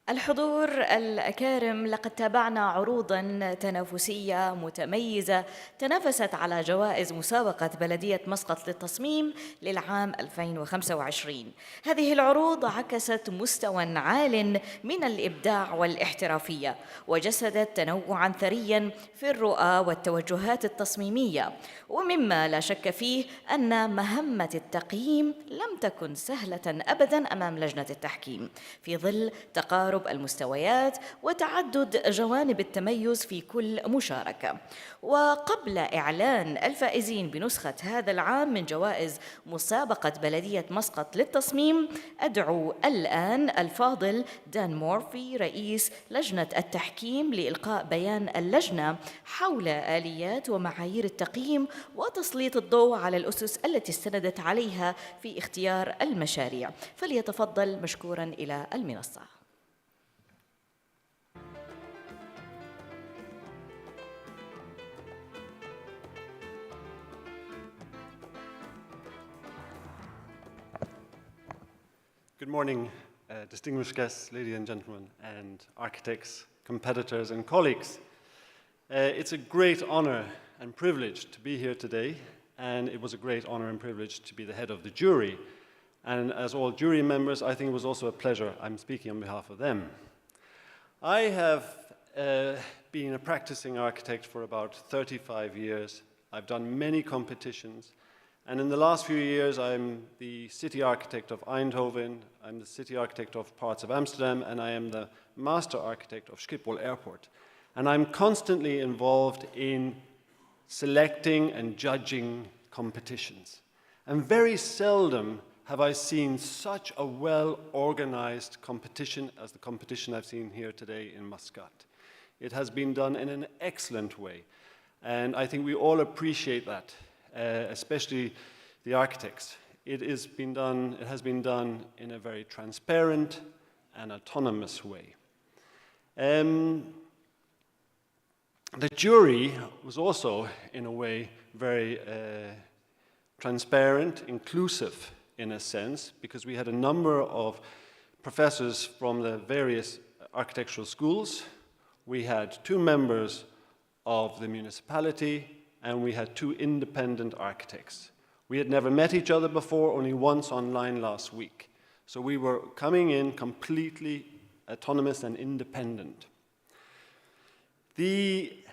الحضور الأكارم، لقد تابعنا عروضاً تنافسية متميزة تنافست على جوائز مسابقة بلدية مسقط للتصميم للعام 2025. هذه العروض عكست مستوى عال من الإبداع والاحترافية، وجسدت تنوعاً ثرياً في الرؤى والتوجهات التصميمية، ومما لا شك فيه أن مهمة التقييم لم تكن سهلة أبداً أمام لجنة التحكيم في ظل تقارب المستويات وتعدد جوانب التميز في كل مشاركة. وقبل إعلان الفائزين بنسخة هذا العام من جوائز مسابقة بلدية مسقط للتصميم، أدعو الآن الفاضل دان مورفي رئيس لجنة التحكيم لإلقاء بيان اللجنة حول آليات ومعايير التقييم وتسليط الضوء على الأسس التي استندت عليها في اختيار المشاريع. فليتفضل مشكورا إلى المنصة. Good morning, distinguished guests, ladies and gentlemen, and architects, competitors, and colleagues. It's a great honor and privilege to be here today, and it was a great honor and privilege to be the head of the jury. And as all jury members, I think it was also a pleasure. I'm speaking on behalf of them. I have been a practicing architect for about 35 years. I've done many competitions. And in the last few years, I'm the city architect of Eindhoven, I'm the city architect of parts of Amsterdam, and I am the master architect of Schiphol Airport. And I'm constantly involved in selecting and judging competitions. And very seldom have I seen such a well-organized competition as the competition I've seen here today in Muscat. It has been done in an excellent way, and I think we all appreciate that. Especially the architects. It has been done in a very transparent and autonomous way. The jury was also, in a way, very transparent, inclusive in a sense, because we had a number of professors from the various architectural schools. We had 2 members of the municipality, and we had 2 independent architects. We had never met each other before, only once online last week. So we were coming in completely autonomous and independent. The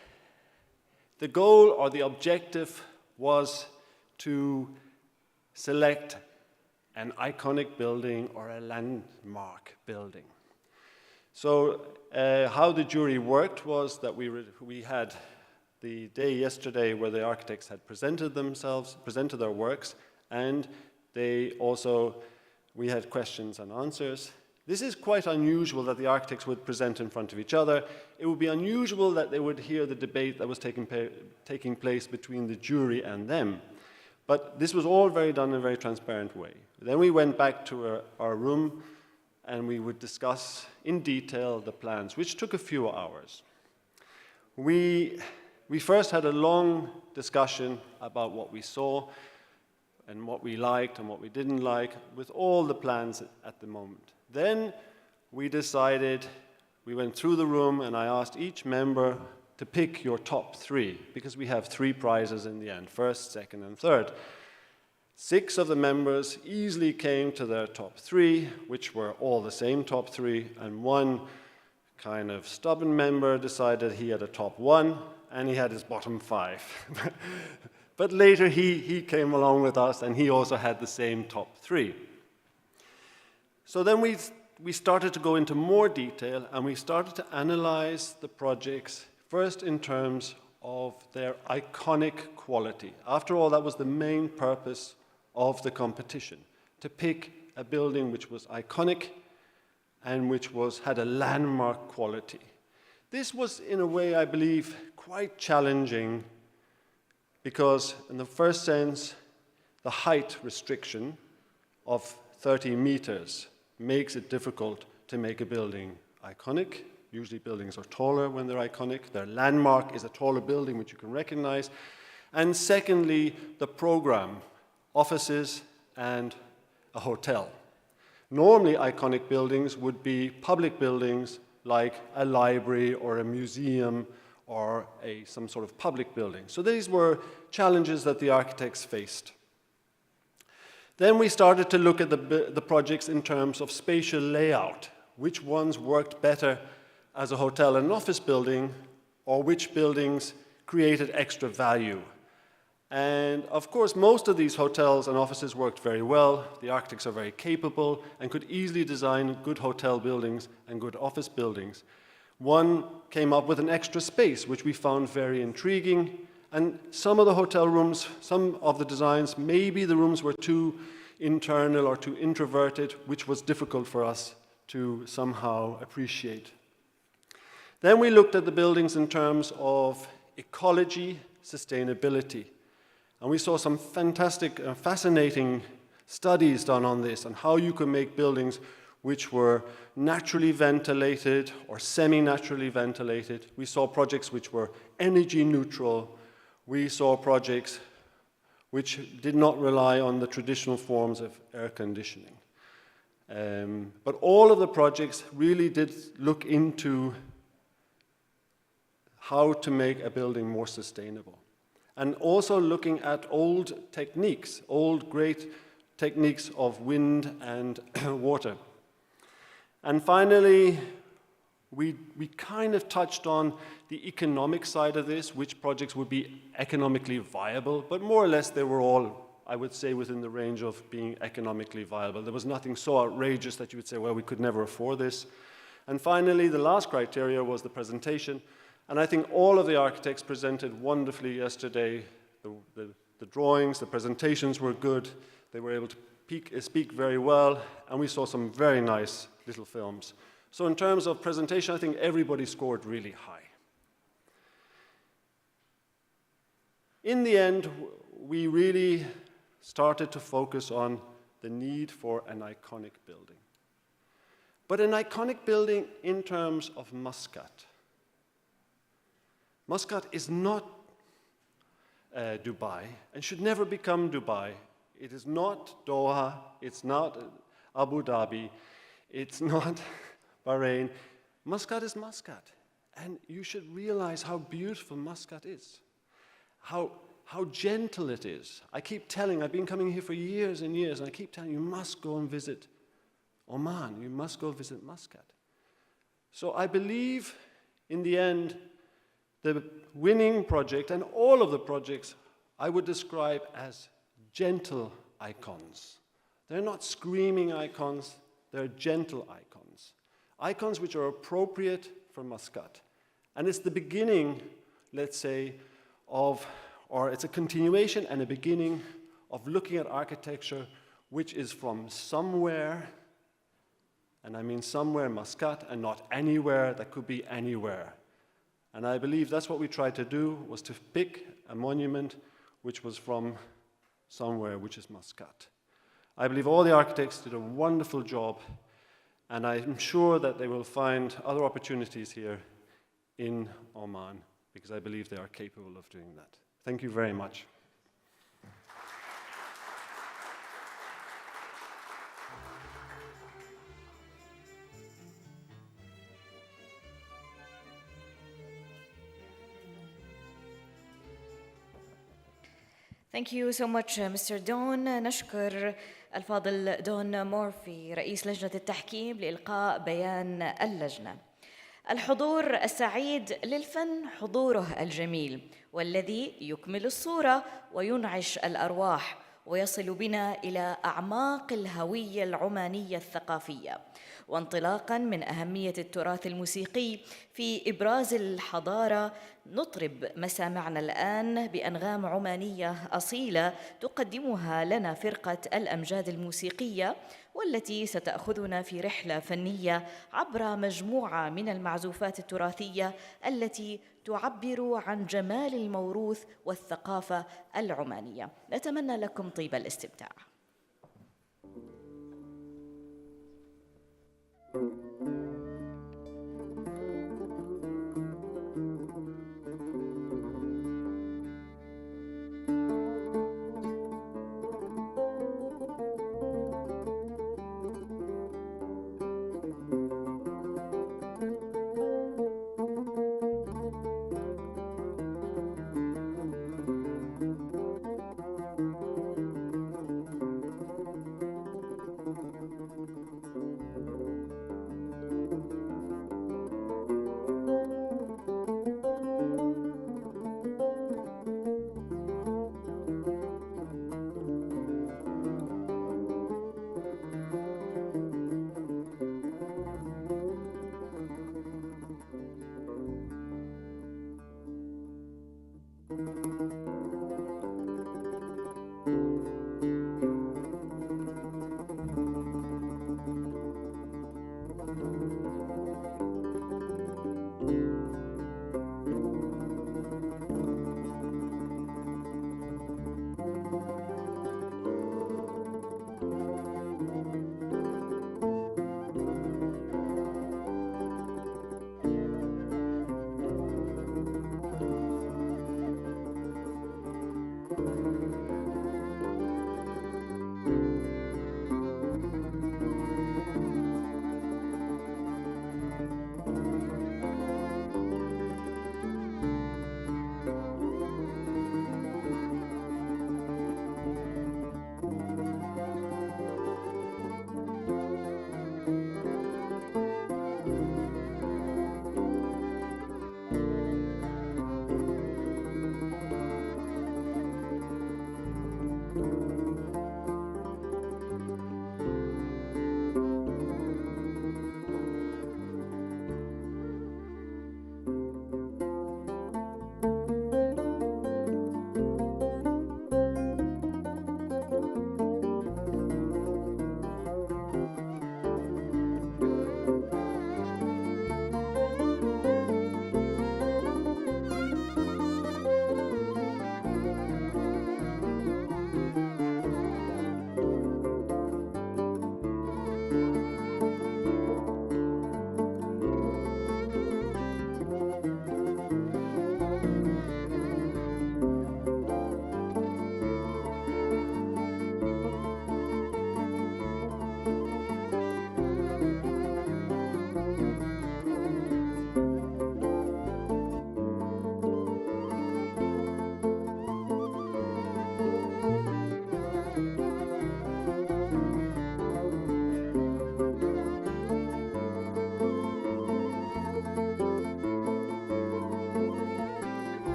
goal or the objective was to select an iconic building or a landmark building. So how the jury worked was that we had the day yesterday where the architects had presented their works, and we had questions and answers. This is quite unusual that the architects would present in front of each other. It would be unusual that they would hear the debate that was taking place between the jury and them. But this was all done in a very transparent way. Then we went back to our room and we would discuss in detail the plans, which took a few hours. We first had a long discussion about what we saw and what we liked and what we didn't like with all the plans at the moment. Then we went through the room and I asked each member to pick your top 3, because we have 3 prizes in the end, first, second, and third. 6 of the members easily came to their top 3, which were all the same top 3, and 1 kind of stubborn member decided he had a top 1, and he had his bottom 5. But later he came along with us and he also had the same top 3. So then we started to go into more detail and we started to analyze the projects first in terms of their iconic quality. After all, that was the main purpose of the competition, to pick a building which was iconic and which had a landmark quality. This was, in a way, I believe, quite challenging because, in the first sense, the height restriction of 30 meters makes it difficult to make a building iconic. Usually buildings are taller when they're iconic. Their landmark is a taller building which you can recognize. And secondly, the program, offices and a hotel. Normally, iconic buildings would be public buildings like a library or a museum or some sort of public building. So these were challenges that the architects faced. Then we started to look at the projects in terms of spatial layout. Which ones worked better as a hotel and office building, or which buildings created extra value. And of course, most of these hotels and offices worked very well. The architects are very capable and could easily design good hotel buildings and good office buildings. One came up with an extra space, which we found very intriguing. And some of the hotel rooms, some of the designs, maybe the rooms were too internal or too introverted, which was difficult for us to somehow appreciate. Then we looked at the buildings in terms of ecology, sustainability. And we saw some fantastic, fascinating studies done on this, on how you could make buildings which were naturally ventilated or semi-naturally ventilated. We saw projects which were energy neutral. We saw projects which did not rely on the traditional forms of air conditioning. But all of the projects really did look into how to make a building more sustainable. And also looking at old techniques, old great techniques of wind and water. And finally, we kind of touched on the economic side of this, which projects would be economically viable, but more or less they were all, I would say, within the range of being economically viable. There was nothing so outrageous that you would say, well, we could never afford this. And finally, the last criteria was the presentation. And I think all of the architects presented wonderfully yesterday. The drawings, the presentations were good. They were able to speak very well, and we saw some very nice little films. So in terms of presentation, I think everybody scored really high. In the end, we really started to focus on the need for an iconic building. But an iconic building in terms of Muscat. Muscat is not Dubai and should never become Dubai. It is not Doha, it's not Abu Dhabi, it's not Bahrain. Muscat is Muscat. And you should realize how beautiful Muscat is, how gentle it is. I've been coming here for years and years, and I keep telling you, you must go and visit Oman, you must go visit Muscat. So I believe, in the end, the winning project, and all of the projects, I would describe as gentle icons. They're not screaming icons, they're gentle icons. Icons which are appropriate for Muscat. And it's the beginning, let's say, or it's a continuation and a beginning of looking at architecture which is from somewhere, and I mean somewhere Muscat, and not anywhere, that could be anywhere. And I believe that's what we tried to do, was to pick a monument which was from somewhere, which is Muscat. I believe all the architects did a wonderful job, and I'm sure that they will find other opportunities here in Oman, because I believe they are capable of doing that. Thank you very much. Thank you so much, Mr. Don. نشكر الفاضل دون مورفي رئيس لجنة التحكيم لإلقاء بيان اللجنة. الحضور السعيد للفن حضوره الجميل، والذي يكمل الصورة وينعش الأرواح ويصل بنا إلى أعماق الهوية العمانية الثقافية. وانطلاقاً من أهمية التراث الموسيقي في إبراز الحضارة، نطرب مسامعنا الآن بأنغام عمانية أصيلة تقدمها لنا فرقة الأمجاد الموسيقية، والتي ستأخذنا في رحلة فنية عبر مجموعة من المعزوفات التراثية التي تعبر عن جمال الموروث والثقافة العمانية. نتمنى لكم طيب الاستمتاع.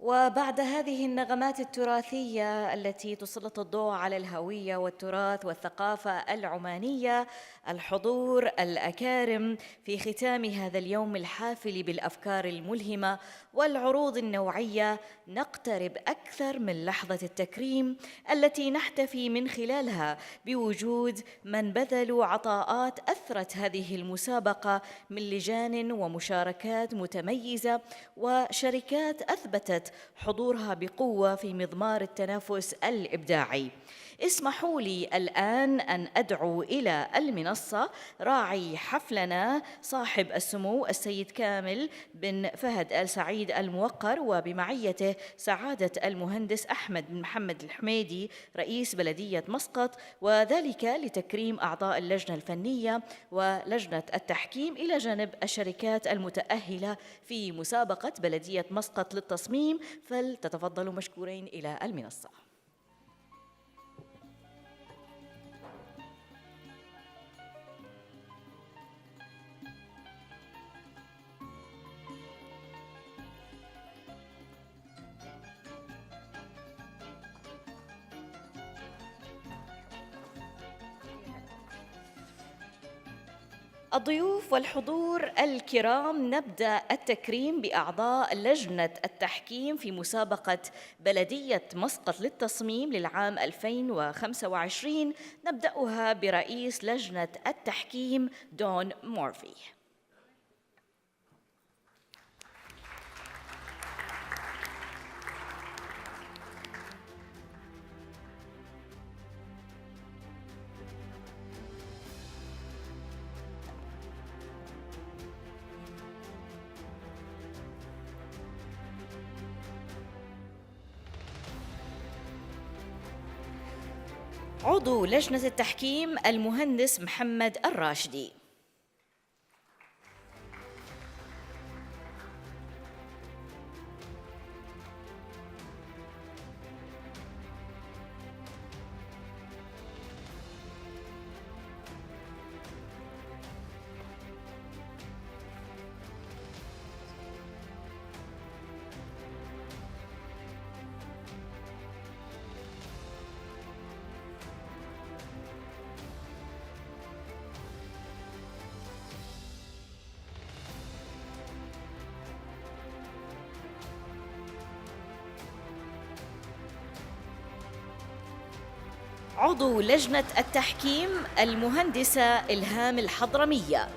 وبعد هذه النغمات التراثية التي تسلط الضوء على الهوية والتراث والثقافة العمانية، الحضور الأكارم في ختام هذا اليوم الحافل بالأفكار الملهمة والعروض النوعية، نقترب أكثر من لحظة التكريم التي نحتفي من خلالها بوجود من بذلوا عطاءات أثرت هذه المسابقة من لجان ومشاركات متميزة وشركات أثبتت حضورها بقوة في مضمار التنافس الإبداعي. اسمحوا لي الآن أن أدعو إلى المنصة راعي حفلنا صاحب السمو السيد كامل بن فهد السعيد الموقر، وبمعيته سعادة المهندس أحمد بن محمد الحميدي رئيس بلدية مسقط، وذلك لتكريم أعضاء اللجنة الفنية ولجنة التحكيم إلى جانب الشركات المتأهلة في مسابقة بلدية مسقط للتصميم. فلتتفضلوا مشكورين إلى المنصة. الضيوف والحضور الكرام، نبدأ التكريم بأعضاء لجنة التحكيم في مسابقة بلدية مسقط للتصميم للعام 2025. نبدأها برئيس لجنة التحكيم دون مورفي. عضو لجنة التحكيم المهندس محمد الراشدي. عضو لجنة التحكيم المهندسة إلهام الحضرمية.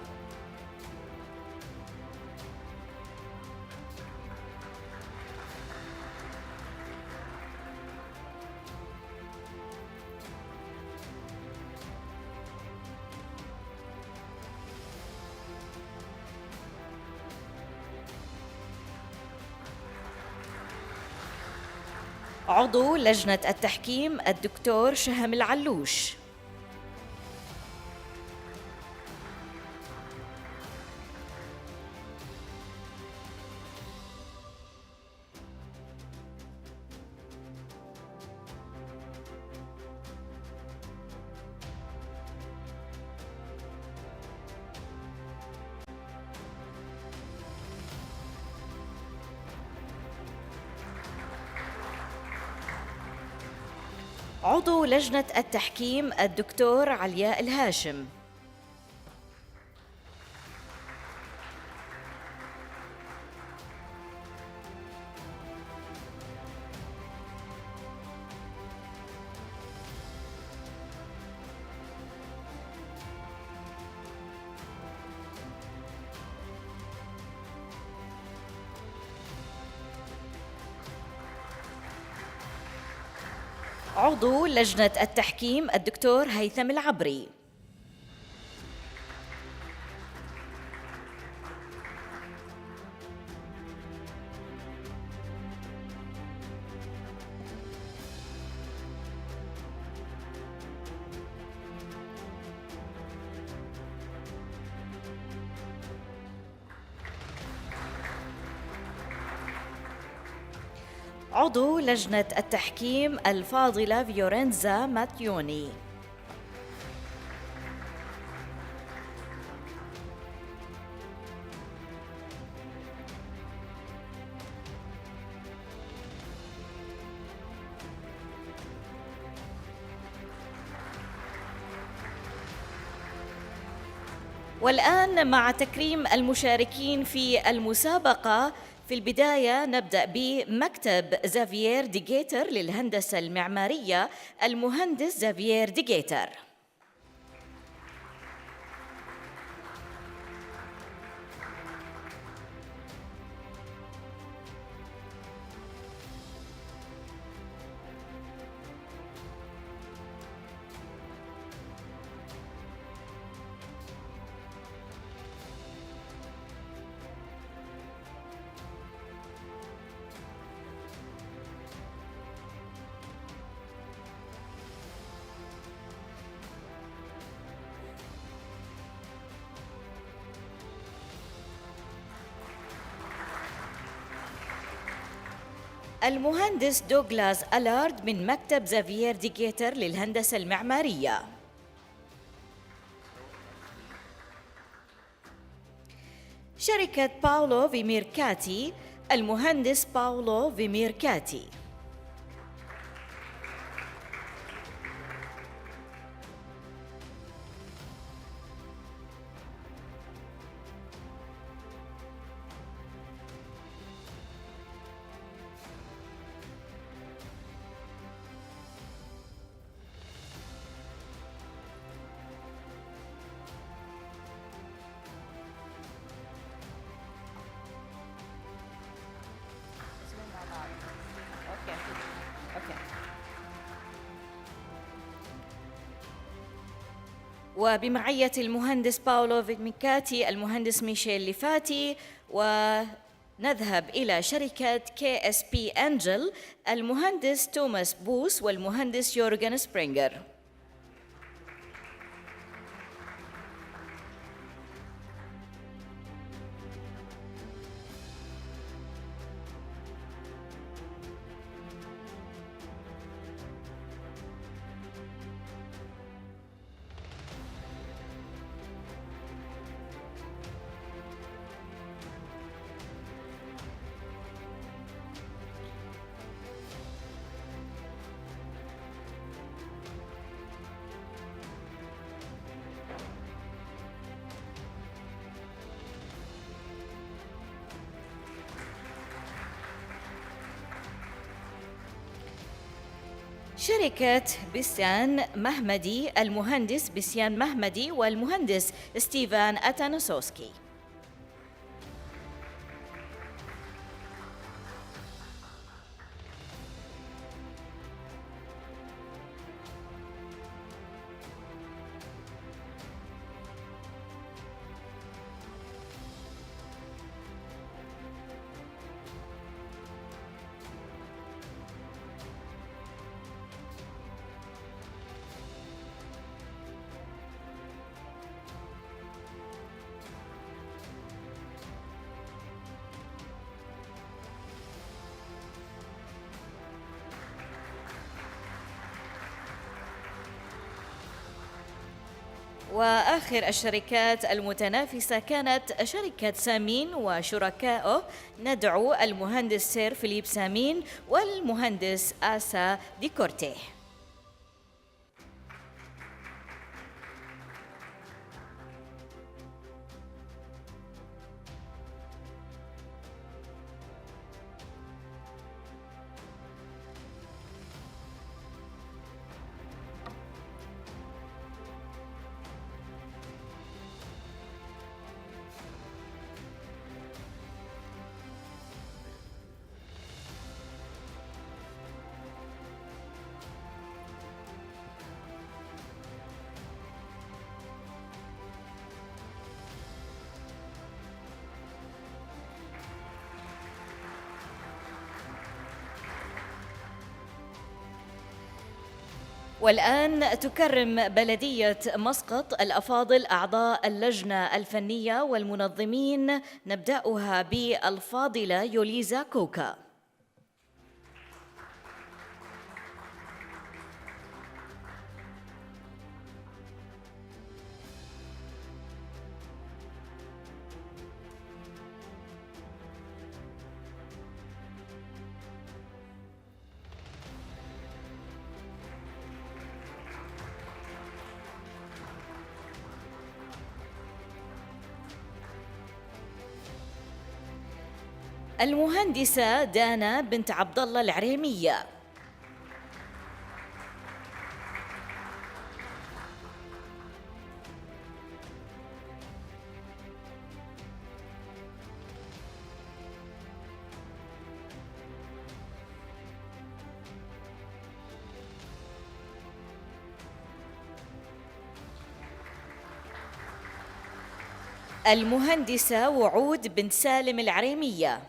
عضو لجنة التحكيم الدكتور شهم العلوش. عضو لجنة التحكيم الدكتور علياء الهاشم. عضو لجنة التحكيم الدكتور هيثم العبري. عضو لجنة التحكيم الفاضلة فيورنزا ماتيوني. والآن مع تكريم المشاركين في المسابقة، في البداية نبدأ بمكتب زافيير دي جيتر للهندسة المعمارية، المهندس زافيير دي جيتر. المهندس دوغلاس ألارد من مكتب زافيير دي جيتر للهندسة المعمارية. شركة باولو فيميركاتي، المهندس باولو فيميركاتي. وبمعية المهندس باولو فيميركاتي المهندس ميشيل ليفاتي، ونذهب إلى شركة KSP Engel، المهندس توماس بوس والمهندس يورغن سبرينغر. شركة بسيان مهمدي، المهندس بسيان مهمدي والمهندس ستيفان أتانوسوسكي. وآخر الشركات المتنافسة كانت شركة سامين وشركائه، ندعو المهندس سير فيليب سامين والمهندس آسا ديكورتيه. والآن تكرم بلدية مسقط الأفاضل أعضاء اللجنة الفنية والمنظمين، نبدأها بالفاضلة يوليزا كوكا. المهندسة دانا بنت عبد الله العريمية. المهندسة وعود بنت سالم العريمية.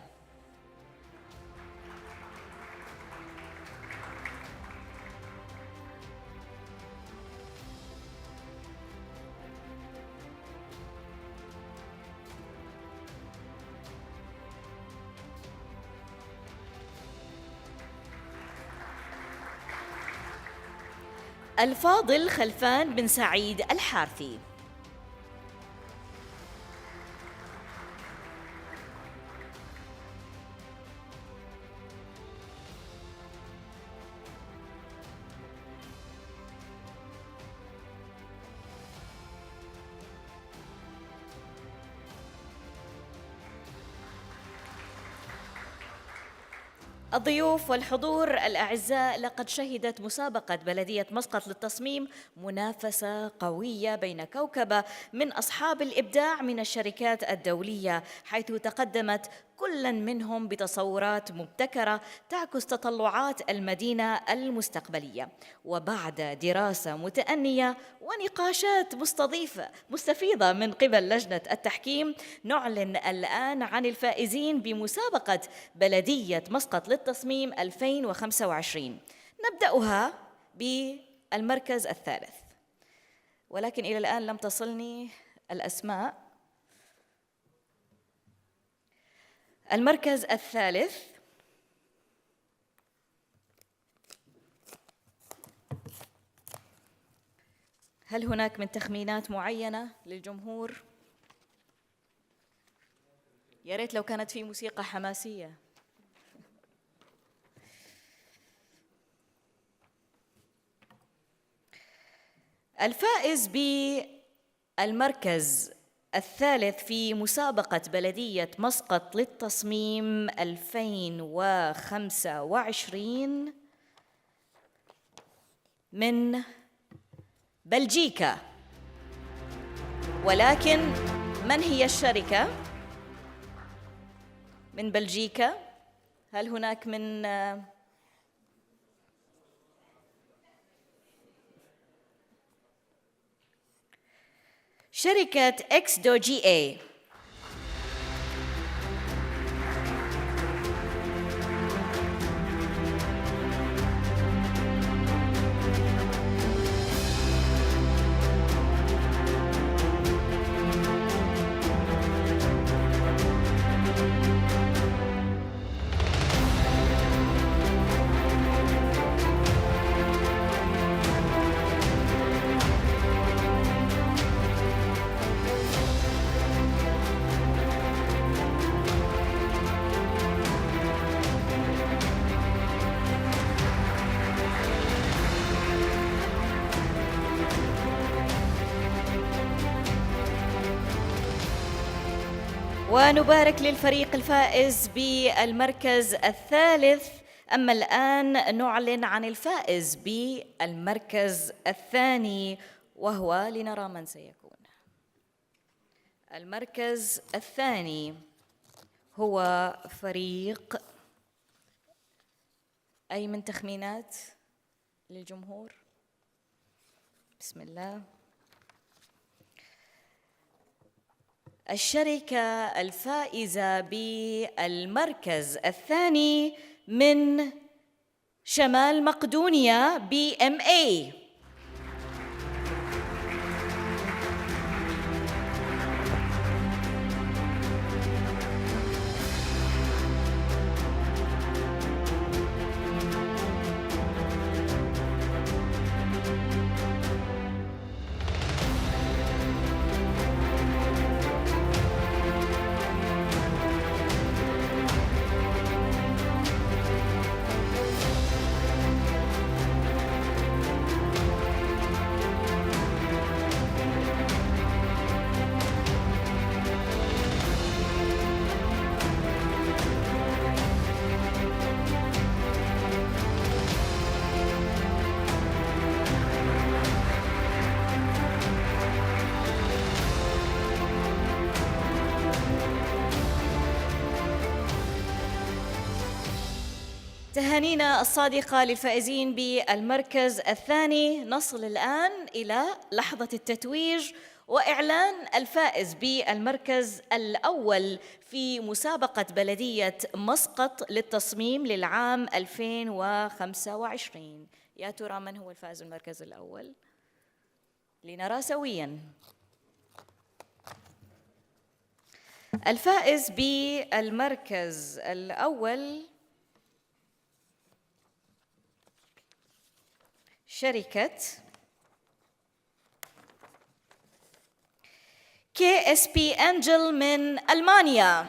الفاضل خلفان بن سعيد الحارثي. الضيوف والحضور الأعزاء، لقد شهدت مسابقة بلدية مسقط للتصميم منافسة قوية بين كوكبة من أصحاب الإبداع من الشركات الدولية، حيث تقدمت كل منهم بتصورات مبتكرة تعكس تطلعات المدينة المستقبلية. وبعد دراسة متأنية ونقاشات مستفيضة من قبل لجنة التحكيم، نعلن الآن عن الفائزين بمسابقة بلدية مسقط للتصميم 2025. نبدأها بالمركز الثالث، ولكن إلى الآن لم تصلني الأسماء. المركز الثالث هل هناك من تخمينات معينة للجمهور؟ يا ريت لو كانت في موسيقى حماسية. الفائز بالمركز الثالث في مسابقة بلدية مسقط للتصميم 2025 من بلجيكا. ولكن من هي الشركة من بلجيكا؟ هل هناك من شركة XDGA. ونبارك للفريق الفائز بالمركز الثالث. أما الآن نعلن عن الفائز بالمركز الثاني، وهو لنرى من سيكون. المركز الثاني هو فريق، أي من تخمينات للجمهور؟ بسم الله. الشركة الفائزة بالمركز الثاني من شمال مقدونيا BMA. تهانينا الصادقة للفائزين بالمركز الثاني. نصل الآن إلى لحظة التتويج وإعلان الفائز بالمركز الأول في مسابقة بلدية مسقط للتصميم للعام 2025. يا ترى من هو الفائز بالمركز الأول؟ لنرى سوياً. الفائز بالمركز الأول شركة KSP Engel من ألمانيا.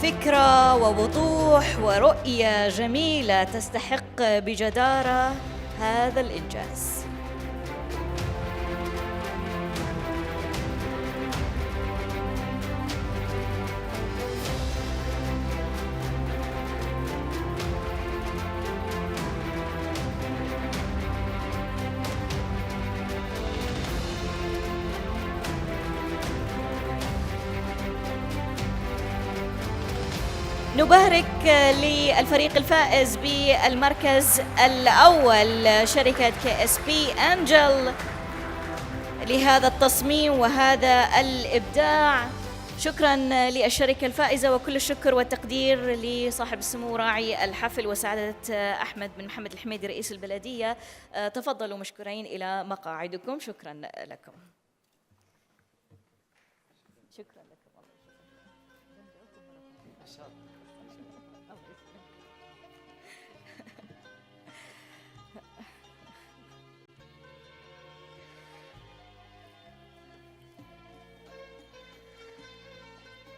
فكرة ووضوح ورؤية جميلة تستحق بجدارة هذا الإنجاز. نبارك للفريق الفائز بالمركز الأول شركة KSP Engel لهذا التصميم وهذا الإبداع. شكراً للشركة الفائزة، وكل الشكر والتقدير لصاحب السمو راعي الحفل وسعادة أحمد بن محمد الحميدي رئيس البلدية. تفضلوا مشكورين إلى مقاعدكم. شكراً لكم. شكراً لكم.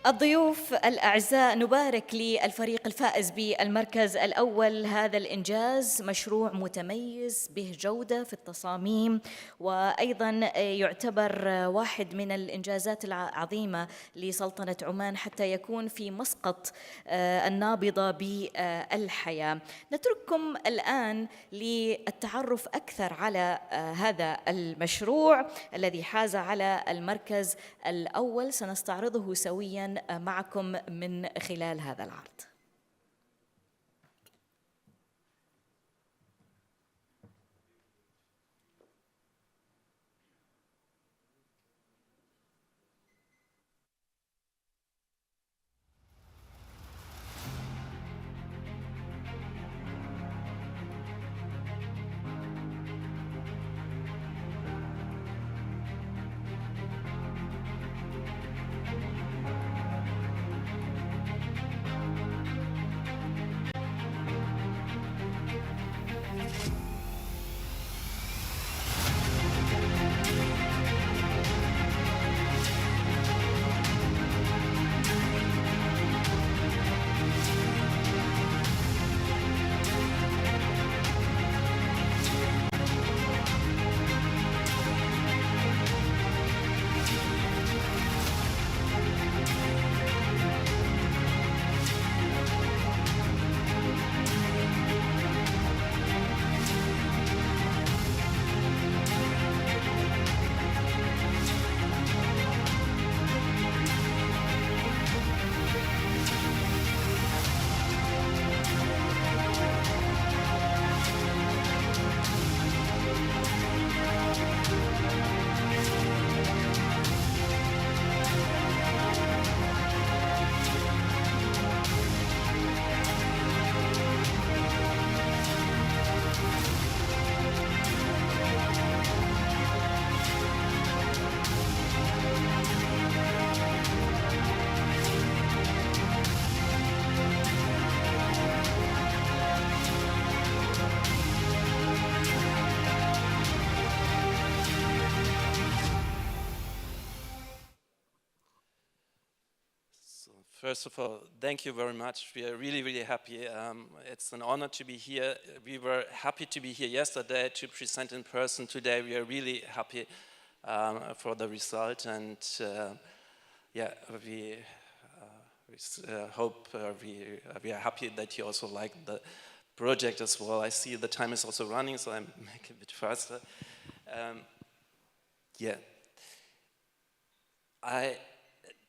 الضيوف الأعزاء، نبارك للفريق الفائز بالمركز الأول. هذا الإنجاز مشروع متميز به جودة في التصاميم، وأيضاً يعتبر واحد من الإنجازات العظيمة لسلطنة عمان حتى يكون في مسقط النابضة بالحياة. نترككم الآن للتعرف أكثر على هذا المشروع الذي حاز على المركز الأول. سنستعرضه سوياً معكم من خلال هذا العرض. First of all, thank you very much. We are really, really happy. It's an honor to be here. We were happy to be here yesterday to present in person. Today we are really happy for the result, and yeah, we hope we are happy that you also like project as well. I see the time is also running, so I make it a bit faster. Yeah. I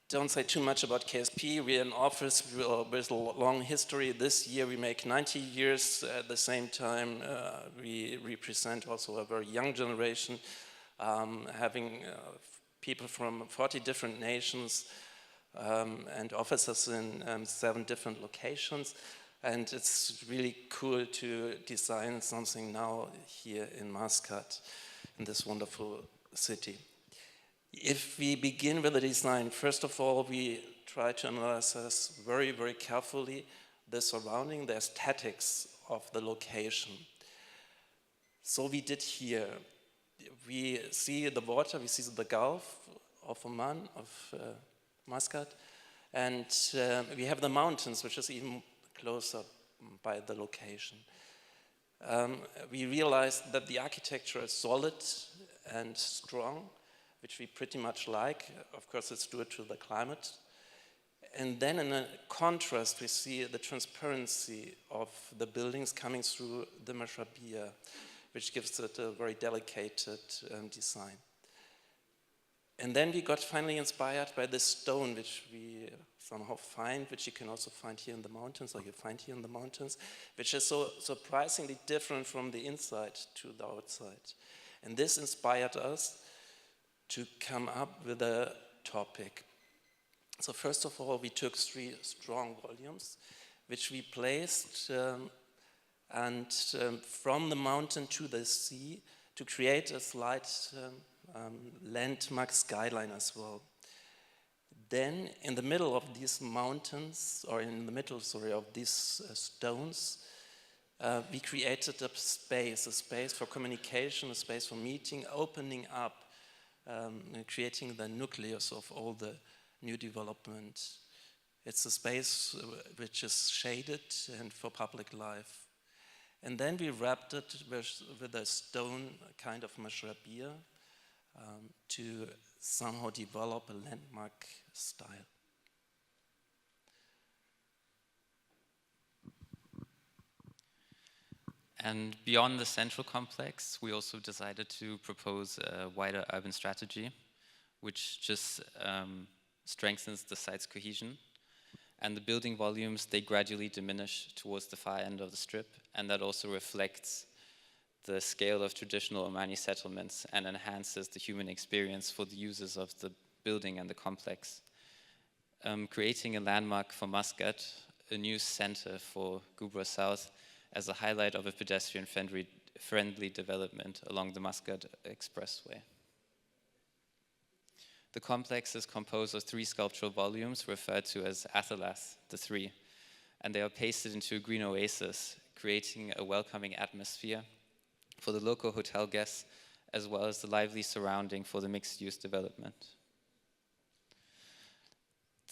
don't say too much about KSP. We're an office with a long history. This year we make 90 years. At the same time, we represent also a very young generation, having people from 40 different nations and offices in 7 different locations. And it's really cool to design something now here in Muscat, in this wonderful city. If we begin with the design, first of all, we try to analyze very, very carefully the surrounding, the aesthetics of the location. So we did here. We see the water, we see the Gulf of Oman, of Muscat, and we have the mountains, which is even closer by the location. We realized that the architecture is solid and strong, which we pretty much like. Of course, it's due to the climate. And then in a contrast, we see the transparency of the buildings coming through the mashrabiyah, which gives it a very delicate design. And then we got finally inspired by this stone, which we somehow find, which you can also find here in the mountains, or you find here in the mountains, which is so surprisingly different from the inside to the outside. And this inspired us to come up with a topic. So first of all, we took 3 strong volumes, which we placed from the mountain to the sea to create a slight landmark skyline as well. Then in the middle of these mountains, or in the middle, sorry, of these stones, we created a space for communication, a space for meeting, opening up, creating the nucleus of all the new development. It's a space which is shaded and for public life. And then we wrapped it with a stone kind of mashrabiyah to somehow develop a landmark style. And beyond the central complex, we also decided to propose a wider urban strategy, which just strengthens the site's cohesion. And the building volumes, they gradually diminish towards the far end of the strip, and that also reflects the scale of traditional Omani settlements and enhances the human experience for the users of the building and the complex. Creating a landmark for Muscat, a new center for Gubra South, as a highlight of a pedestrian-friendly development along the Muscat Expressway. The complex is composed of 3 sculptural volumes referred to as Athalas, the 3, and they are pasted into a green oasis, creating a welcoming atmosphere for the local hotel guests, as well as the lively surrounding for the mixed-use development.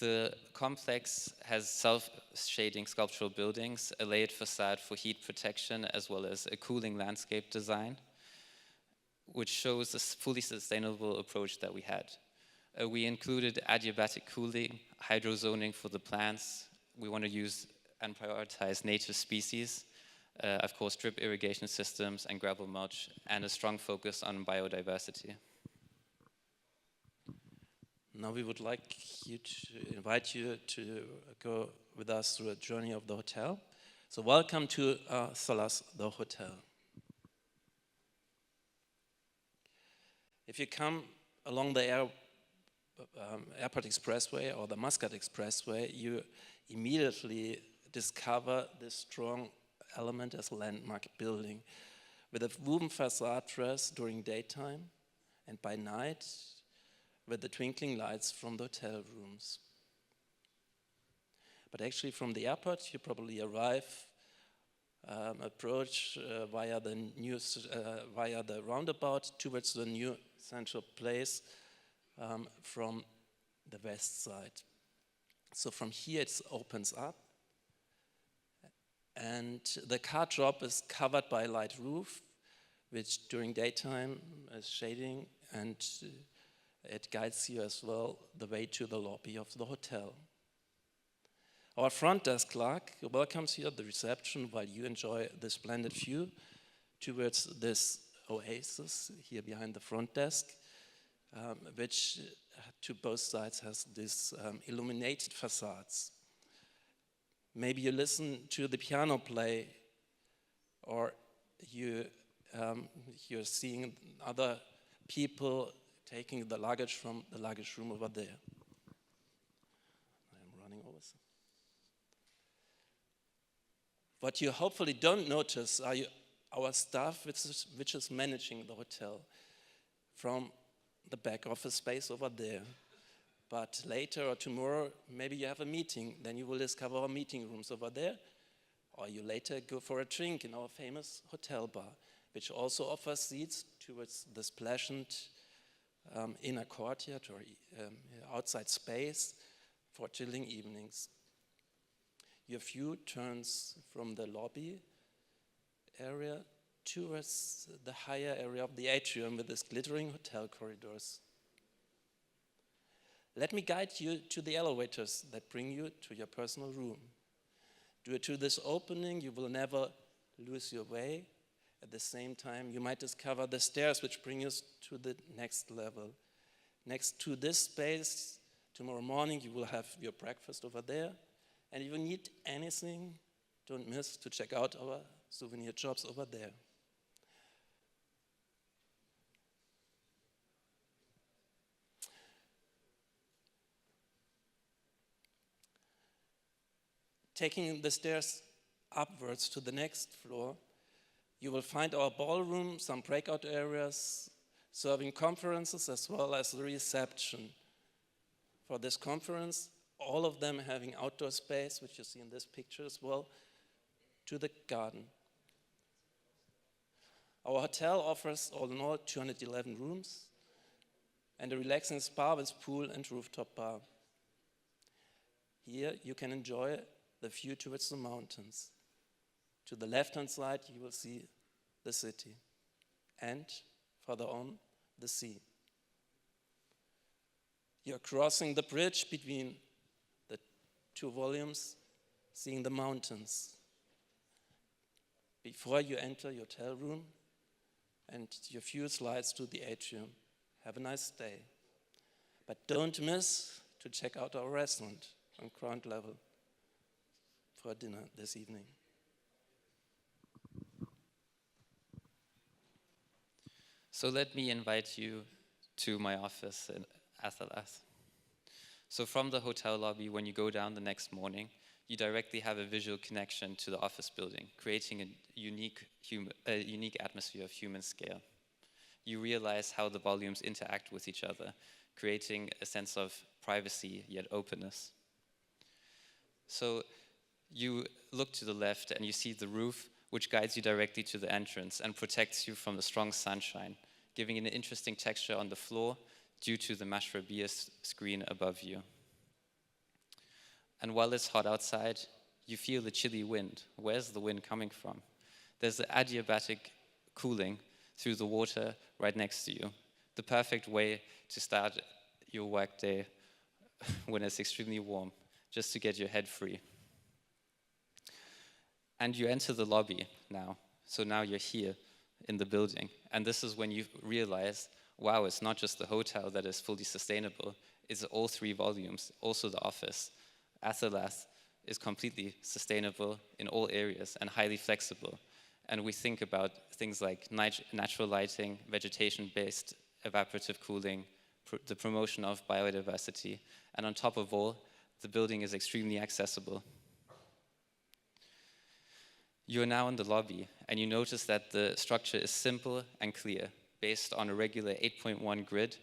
The complex has self-shading sculptural buildings, a layered facade for heat protection, as well as a cooling landscape design, which shows a fully sustainable approach that we had. We included adiabatic cooling, hydrozoning for the plants. We want to use and prioritize native species, of course, drip irrigation systems and gravel mulch, and a strong focus on biodiversity. Now we would like to invite you to go with us through a journey of the hotel. So welcome to Salas, the hotel. If you come along the Airport Expressway or the Muscat Expressway, you immediately discover this strong element as a landmark building with a wooden facade dress during daytime, and by night with the twinkling lights from the hotel rooms. But actually from the airport you probably approach via the roundabout towards the new central place from the west side. So from here it opens up, and the car drop is covered by a light roof, which during daytime is shading, and it guides you as well the way to the lobby of the hotel. Our front desk clerk welcomes you at the reception while you enjoy the splendid view towards this oasis here behind the front desk, which to both sides has these illuminated facades. Maybe you listen to the piano play, or you're seeing other people taking the luggage from the luggage room over there. I'm running over. What you hopefully don't notice are our staff which is managing the hotel from the back office space over there. But later or tomorrow, maybe you have a meeting, then you will discover our meeting rooms over there, or you later go for a drink in our famous hotel bar, which also offers seats towards this pleasant inner courtyard or outside space for chilling evenings. Your view turns from the lobby area towards the higher area of the atrium with its glittering hotel corridors. Let me guide you to the elevators that bring you to your personal room. Due to this opening, you will never lose your way. At the same time, you might discover the stairs which bring you to the next level. Next to this space, tomorrow morning, you will have your breakfast over there. And if you need anything, don't miss to check out our souvenir shops over there. Taking the stairs upwards to the next floor, you will find our ballroom, some breakout areas, serving conferences as well as the reception. For this conference, all of them having outdoor space, which you see in this picture as well, to the garden. Our hotel offers all in all 211 rooms and a relaxing spa with pool and rooftop bar. Here you can enjoy the view towards the mountains. To the left-hand side, you will see the city, and further on, the sea. You're crossing the bridge between the two volumes, seeing the mountains. Before you enter your hotel room, and your view slides to the atrium. Have a nice day. But don't miss to check out our restaurant on ground level for dinner this evening. So let me invite you to my office in Athalas. So from the hotel lobby, when you go down the next morning, you directly have a visual connection to the office building, creating a unique atmosphere of human scale. You realize how the volumes interact with each other, creating a sense of privacy yet openness. So you look to the left and you see the roof, which guides you directly to the entrance and protects you from the strong sunshine, giving an interesting texture on the floor due to the mashrabiyah screen above you. And while it's hot outside, you feel the chilly wind. Where's the wind coming from? There's the adiabatic cooling through the water right next to you. The perfect way to start your work day when it's extremely warm, just to get your head free. And you enter the lobby now. So now you're here in the building. And this is when you realize, wow, it's not just the hotel that is fully sustainable, it's all three volumes, also the office. Athalas is completely sustainable in all areas and highly flexible. And we think about things like natural lighting, vegetation-based evaporative cooling, the promotion of biodiversity. And on top of all, the building is extremely accessible. You're now in the lobby, and you notice that the structure is simple and clear, based on a regular 8.1 grid,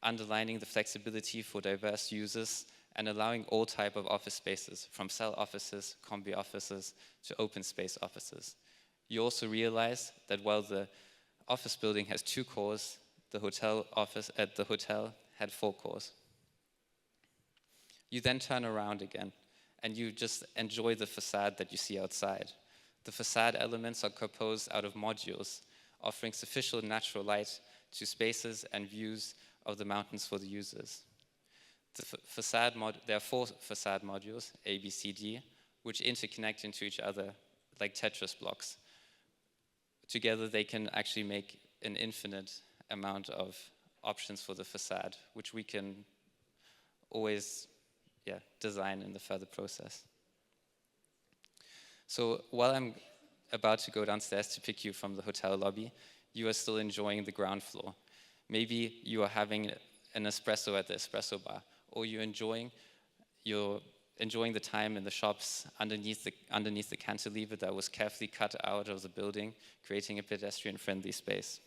underlining the flexibility for diverse users and allowing all type of office spaces, from cell offices, combi offices, to open space offices. You also realize that while the office building has 2 cores, the hotel office at the hotel had 4 cores. You then turn around again, and you just enjoy the facade that you see outside. The facade elements are composed out of modules, offering sufficient natural light to spaces and views of the mountains for the users. There are 4 facade modules, A, B, C, D, which interconnect into each other like Tetris blocks. Together they can actually make an infinite amount of options for the facade, which we can always design in the further process. So while I'm about to go downstairs to pick you from the hotel lobby, you are still enjoying the ground floor. Maybe you are having an espresso at the espresso bar, or you're enjoying the time in the shops underneath the cantilever that was carefully cut out of the building, creating a pedestrian-friendly space.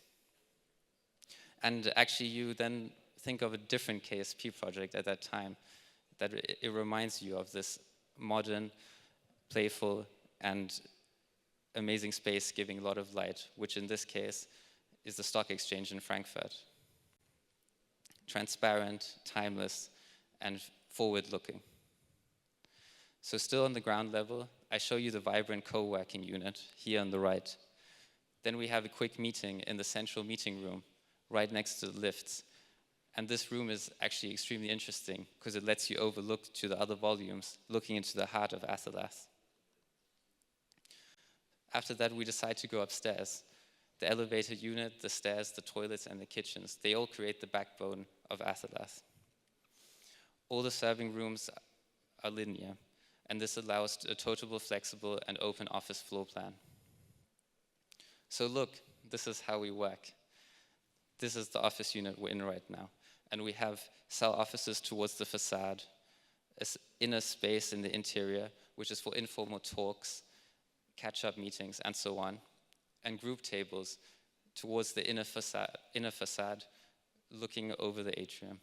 And actually, you then think of a different KSP project at that time, that it reminds you of this modern, playful, and amazing space giving a lot of light, which in this case is the stock exchange in Frankfurt. Transparent, timeless, and forward-looking. So still on the ground level, I show you the vibrant co-working unit here on the right. Then we have a quick meeting in the central meeting room, right next to the lifts. And this room is actually extremely interesting because it lets you overlook to the other volumes, looking into the heart of Athalas. After that, we decide to go upstairs. The elevator unit, the stairs, the toilets, and the kitchens, they all create the backbone of Athalas. All the serving rooms are linear, and this allows a totally flexible and open office floor plan. So look, this is how we work. This is the office unit we're in right now. And we have cell offices towards the facade, inner space in the interior, which is for informal talks, catch-up meetings, and so on, and group tables towards the inner facade, looking over the atrium.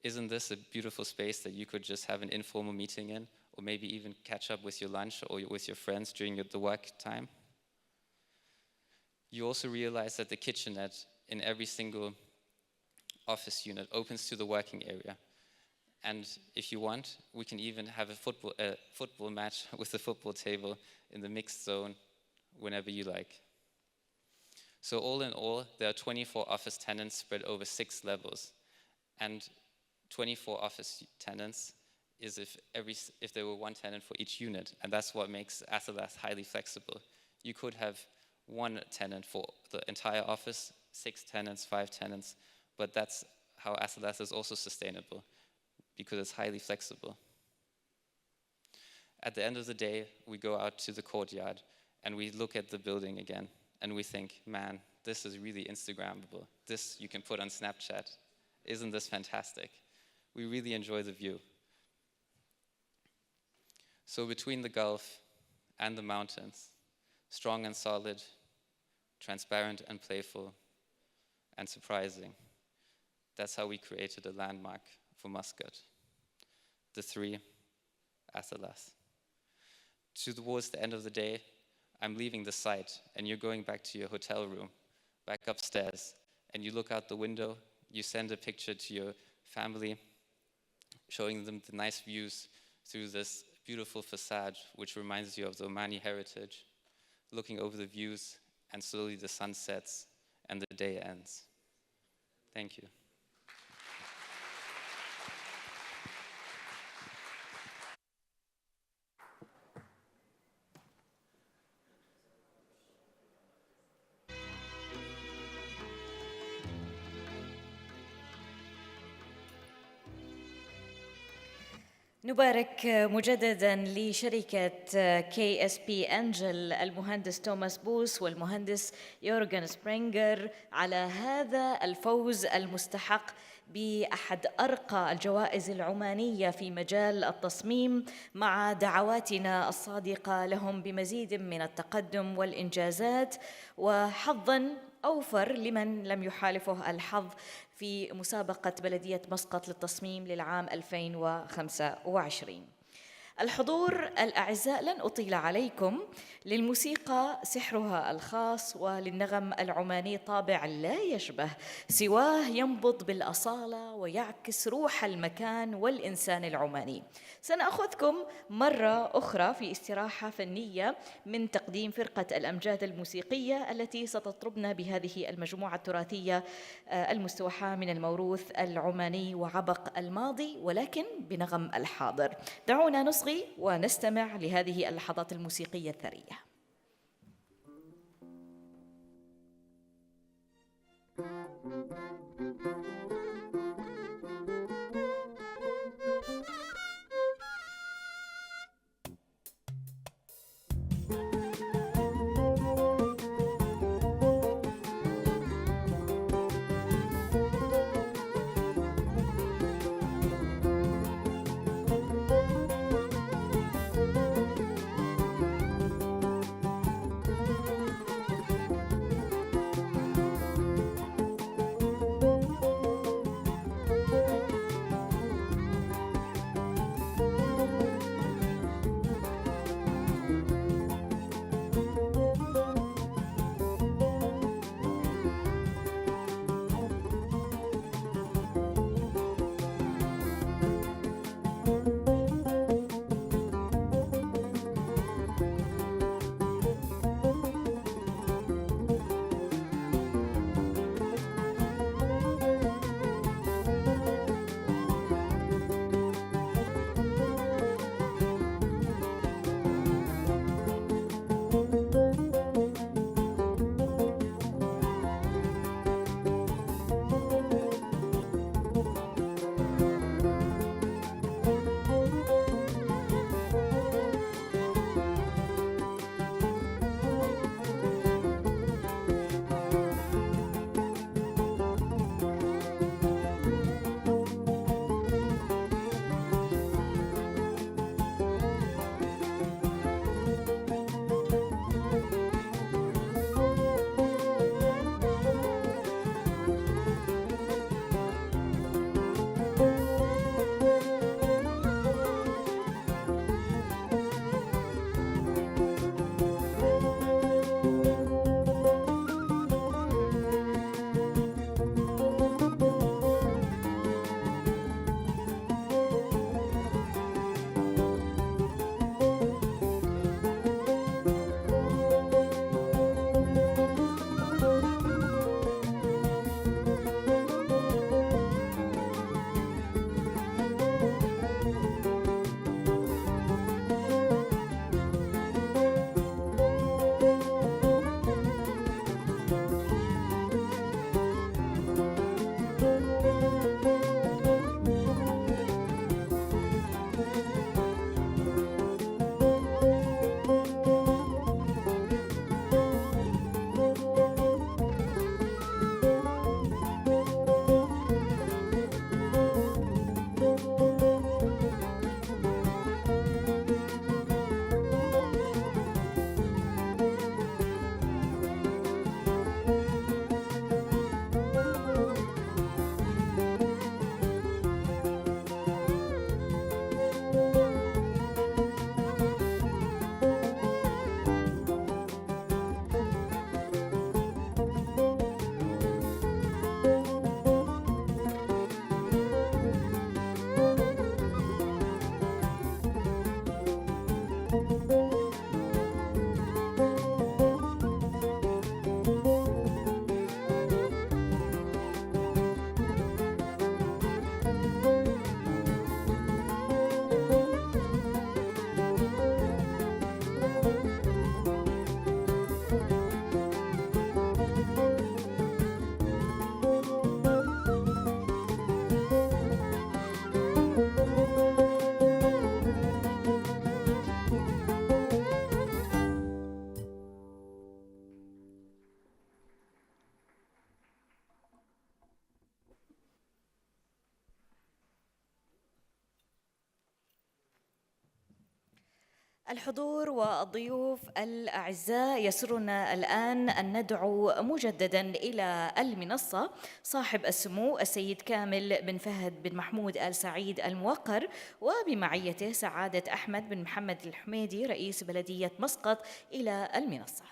Isn't this a beautiful space that you could just have an informal meeting in, or maybe even catch up with your lunch or with your friends during the work time? You also realize that the kitchenette in every single office unit opens to the working area. And if you want, we can even have a football match with the football table in the mixed zone whenever you like. So all in all, there are 24 office tenants spread over 6 levels. And 24 office tenants is if there were 1 tenant for each unit. And that's what makes Athalas highly flexible. You could have 1 tenant for the entire office, 6 tenants, 5 tenants, but that's how Athalas is also sustainable, because it's highly flexible. At the end of the day, we go out to the courtyard and we look at the building again and we think, man, this is really Instagrammable. This you can put on Snapchat. Isn't this fantastic? We really enjoy the view. So between the Gulf and the mountains, strong and solid, transparent and playful, and surprising, that's how we created a landmark for Muscat. The 3 Athalas. Towards the end of the day, I'm leaving the site and you're going back to your hotel room, back upstairs, and you look out the window, you send a picture to your family, showing them the nice views through this beautiful facade, which reminds you of the Omani heritage, looking over the views, and slowly the sun sets and the day ends. Thank you. نبارك مجددا لشركة KSP أنجل المهندس توماس بوس والمهندس يورغن سبرينغر على هذا الفوز المستحق بأحد أرقى الجوائز العمانية في مجال التصميم، مع دعواتنا الصادقة لهم بمزيد من التقدم والإنجازات، وحظاً أوفر لمن لم يحالفه الحظ في مسابقة بلدية مسقط للتصميم للعام 2025. الحضور الأعزاء، لن أطيل عليكم. للموسيقى سحرها الخاص، وللنغم العماني طابع لا يشبه سواه، ينبض بالأصالة ويعكس روح المكان والإنسان العماني. سنأخذكم مرة أخرى في استراحة فنية من تقديم فرقة الأمجاد الموسيقية التي ستطربنا بهذه المجموعة التراثية المستوحاة من الموروث العماني وعبق الماضي، ولكن بنغم الحاضر. دعونا نصغي ونستمع لهذه اللحظات الموسيقية الثرية. الحضور والضيوف الأعزاء، يسرنا الآن أن ندعو مجدداً إلى المنصة صاحب السمو السيد كامل بن فهد بن محمود آل-سعيد الموقر، وبمعيته سعادة أحمد بن محمد الحميدي رئيس بلدية مسقط إلى المنصة.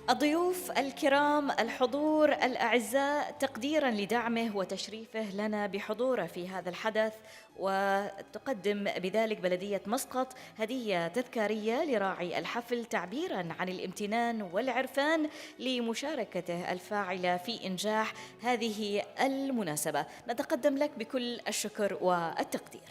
الضيوف الكرام، الحضور الأعزاء، تقديراً لدعمه وتشريفه لنا بحضوره في هذا الحدث، وتقدم بذلك بلدية مسقط هدية تذكارية لراعي الحفل تعبيراً عن الامتنان والعرفان لمشاركته الفاعلة في إنجاح هذه المناسبة. نتقدم لك بكل الشكر والتقدير.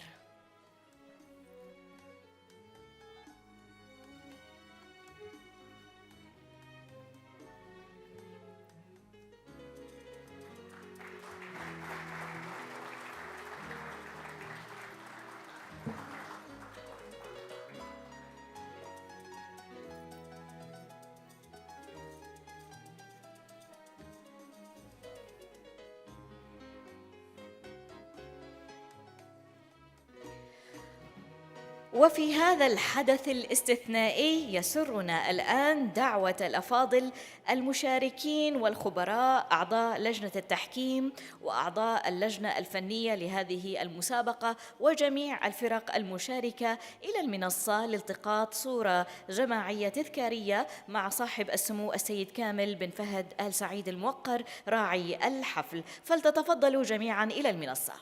وفي هذا الحدث الاستثنائي يسرنا الآن دعوة الأفاضل المشاركين والخبراء أعضاء لجنة التحكيم وأعضاء اللجنة الفنية لهذه المسابقة وجميع الفرق المشاركة إلى المنصة لالتقاط صورة جماعية تذكارية مع صاحب السمو السيد كامل بن فهد آل-سعيد الموقر راعي الحفل، فلتتفضلوا جميعاً إلى المنصة.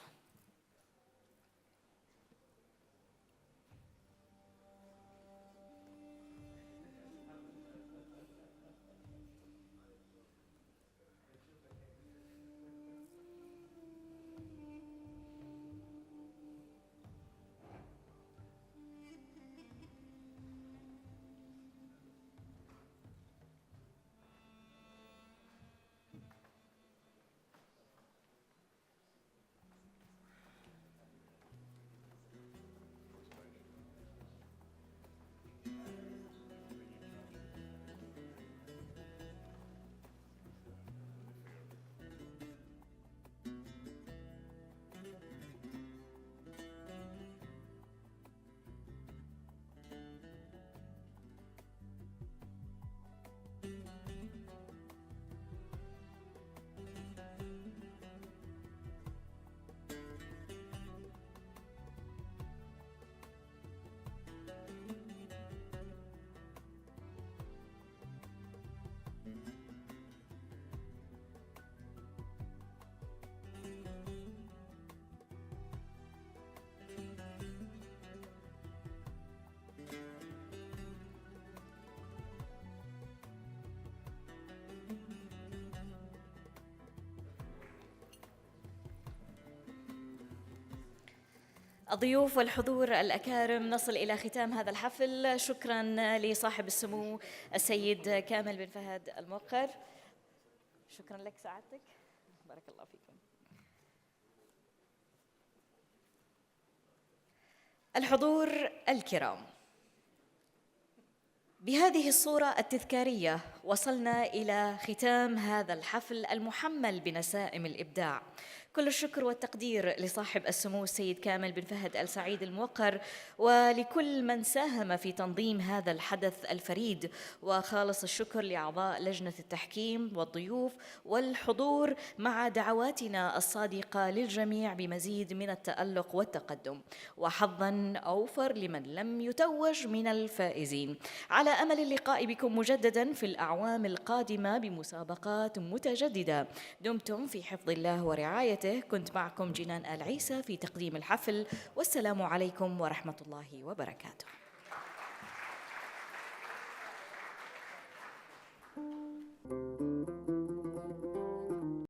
الضيوف والحضور الأكارم، نصل إلى ختام هذا الحفل. شكراً لصاحب السمو السيد كامل بن فهد الموقر. شكراً لك سعادتك، بارك الله فيكم. الحضور الكرام، بهذه الصورة التذكارية وصلنا إلى ختام هذا الحفل المحمل بنسائم الإبداع. كل الشكر والتقدير لصاحب السمو السيد كامل بن فهد آل-سعيد الموقر ولكل من ساهم في تنظيم هذا الحدث الفريد، وخالص الشكر لأعضاء لجنة التحكيم والضيوف والحضور، مع دعواتنا الصادقة للجميع بمزيد من التألق والتقدم وحظاً أوفر لمن لم يتوج من الفائزين، على أمل اللقاء بكم مجدداً في الأعوام القادمة بمسابقات متجددة. دمتم في حفظ الله ورعايته. كنت معكم جنان آل عيسى في تقديم الحفل، والسلام عليكم ورحمة الله وبركاته.